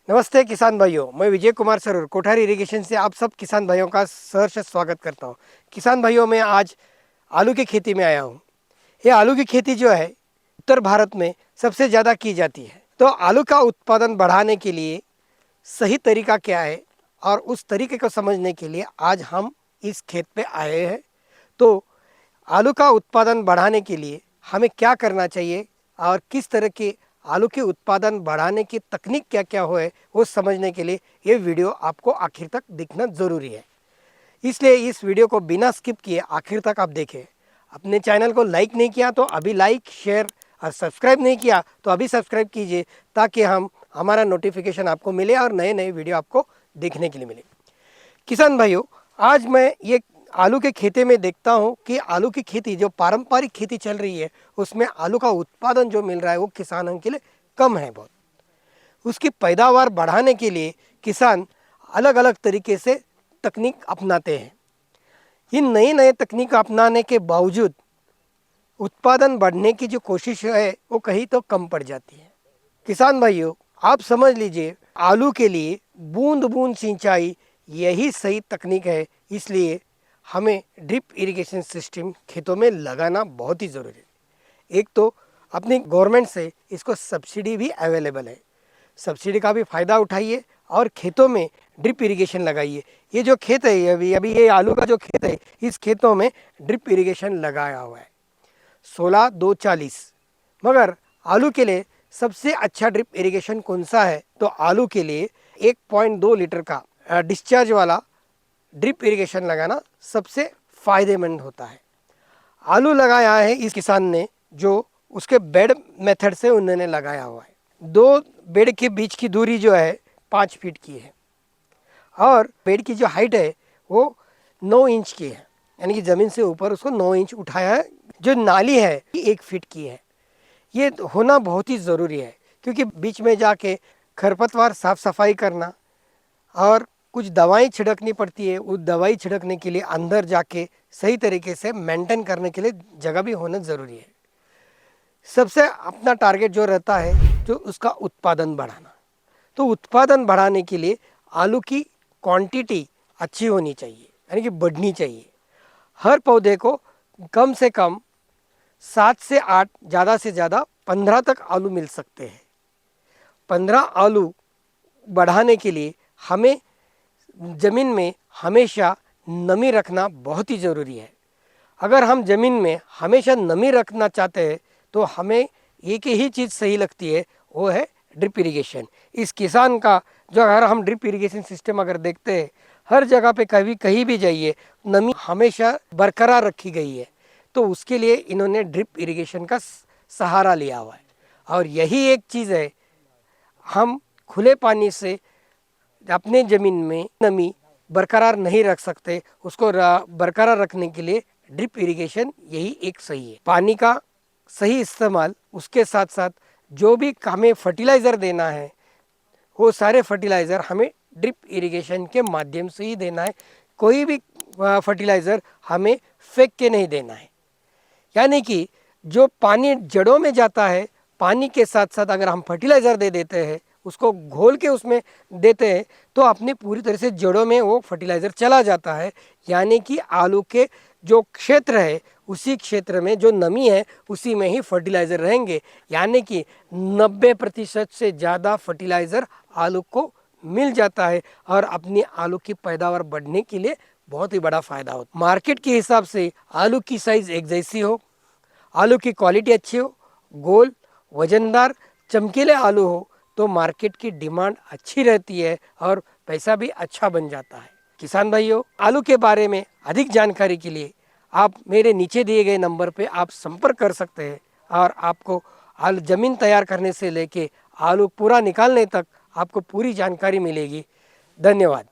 नमस्ते किसान भाइयों, मैं विजय कुमार सरोवर कोठारी इरिगेशन से आप सब किसान भाइयों का सहर्ष स्वागत करता हूं। किसान भाइयों, मैं आज आलू की खेती में आया हूं। ये आलू की खेती जो है उत्तर भारत में सबसे ज़्यादा की जाती है। तो आलू का उत्पादन बढ़ाने के लिए सही तरीका क्या है और उस तरीके को समझने के लिए आज हम इस खेत पे आए हैं। तो आलू का उत्पादन बढ़ाने के लिए हमें क्या करना चाहिए और किस तरह के आलू के उत्पादन बढ़ाने की तकनीक क्या क्या हो है वो समझने के लिए ये वीडियो आपको आखिर तक देखना ज़रूरी है। इसलिए इस वीडियो को बिना स्किप किए आखिर तक आप देखें। अपने चैनल को लाइक नहीं किया तो अभी लाइक, शेयर और सब्सक्राइब नहीं किया तो अभी सब्सक्राइब कीजिए, ताकि हमारा नोटिफिकेशन आपको मिले और नए नए वीडियो आपको देखने के लिए मिले। किसान भाइयों, आज मैं ये आलू के खेती में देखता हूँ कि आलू की खेती जो पारंपरिक खेती चल रही है उसमें आलू का उत्पादन जो मिल रहा है वो किसानों के लिए कम है बहुत। उसकी पैदावार बढ़ाने के लिए किसान अलग अलग तरीके से तकनीक अपनाते हैं। इन नई नए तकनीक अपनाने के बावजूद उत्पादन बढ़ने की जो कोशिश है वो कहीं तो कम पड़ जाती है। किसान भाइयों, आप समझ लीजिए आलू के लिए बूंद बूंद सिंचाई यही सही तकनीक है। इसलिए हमें ड्रिप इरिगेशन सिस्टम खेतों में लगाना बहुत ही ज़रूरी है। एक तो अपनी गवर्नमेंट से इसको सब्सिडी भी अवेलेबल है, सब्सिडी का भी फ़ायदा उठाइए और खेतों में ड्रिप इरिगेशन लगाइए। ये जो खेत है अभी अभी ये आलू का जो खेत है इस खेतों में ड्रिप इरिगेशन लगाया हुआ है 16-2-40। मगर आलू के लिए सबसे अच्छा ड्रिप इरिगेशन कौन सा है? तो आलू के लिए 1.2 लीटर का डिस्चार्ज वाला ड्रिप इरिगेशन लगाना सबसे फ़ायदेमंद होता है। आलू लगाया है इस किसान ने जो उसके बेड मेथड से उन्होंने लगाया हुआ है। 2 बेड के बीच की दूरी जो है 5 फीट की है और बेड की जो हाइट है वो 9 इंच की है, यानी कि ज़मीन से ऊपर उसको 9 इंच उठाया है। जो नाली है 1 फीट की है। ये होना बहुत ही ज़रूरी है, क्योंकि बीच में जाके खरपतवार साफ़ सफाई करना और कुछ दवाई छिड़कनी पड़ती है। उस दवाई छिड़कने के लिए अंदर जाके सही तरीके से मेंटेन करने के लिए जगह भी होना ज़रूरी है। सबसे अपना टारगेट जो रहता है जो उसका उत्पादन बढ़ाना। तो उत्पादन बढ़ाने के लिए आलू की क्वांटिटी अच्छी होनी चाहिए, यानी कि बढ़नी चाहिए। हर पौधे को कम से कम 7 से 8, ज़्यादा से ज़्यादा 15 तक आलू मिल सकते हैं। 15 आलू बढ़ाने के लिए हमें ज़मीन में हमेशा नमी रखना बहुत ही ज़रूरी है। अगर हम ज़मीन में हमेशा नमी रखना चाहते हैं तो हमें एक ही चीज़ सही लगती है, वो है ड्रिप इरिगेशन। इस किसान का जो अगर हम ड्रिप इरिगेशन सिस्टम अगर देखते हैं, हर जगह पे कहीं भी जाइए नमी हमेशा बरकरार रखी गई है। तो उसके लिए इन्होंने ड्रिप इरिगेशन का सहारा लिया हुआ है। और यही एक चीज़ है, हम खुले पानी से अपने ज़मीन में नमी बरकरार नहीं रख सकते। उसको बरकरार रखने के लिए ड्रिप इरिगेशन यही एक सही है। पानी का सही इस्तेमाल, उसके साथ साथ जो भी हमें फर्टिलाइज़र देना है वो सारे फर्टिलाइज़र हमें ड्रिप इरिगेशन के माध्यम से ही देना है। कोई भी फर्टिलाइज़र हमें फेंक के नहीं देना है। यानी कि जो पानी जड़ों में जाता है, पानी के साथ साथ अगर हम फर्टिलाइज़र दे देते हैं, उसको घोल के उसमें देते हैं, तो अपने पूरी तरह से जड़ों में वो फर्टिलाइज़र चला जाता है। यानी कि आलू के जो क्षेत्र है उसी क्षेत्र में जो नमी है उसी में ही फर्टिलाइज़र रहेंगे। यानी कि 90% से ज़्यादा फर्टिलाइज़र आलू को मिल जाता है और अपनी आलू की पैदावार बढ़ने के लिए बहुत ही बड़ा फ़ायदा होता है। मार्केट के हिसाब से आलू की साइज़ एक जैसी हो, आलू की क्वालिटी अच्छी हो, गोल, वजनदार, चमकीले आलू हो तो मार्केट की डिमांड अच्छी रहती है और पैसा भी अच्छा बन जाता है। किसान भाइयों, आलू के बारे में अधिक जानकारी के लिए आप मेरे नीचे दिए गए नंबर पे आप संपर्क कर सकते हैं और आपको आलू ज़मीन तैयार करने से लेके आलू पूरा निकालने तक आपको पूरी जानकारी मिलेगी। धन्यवाद।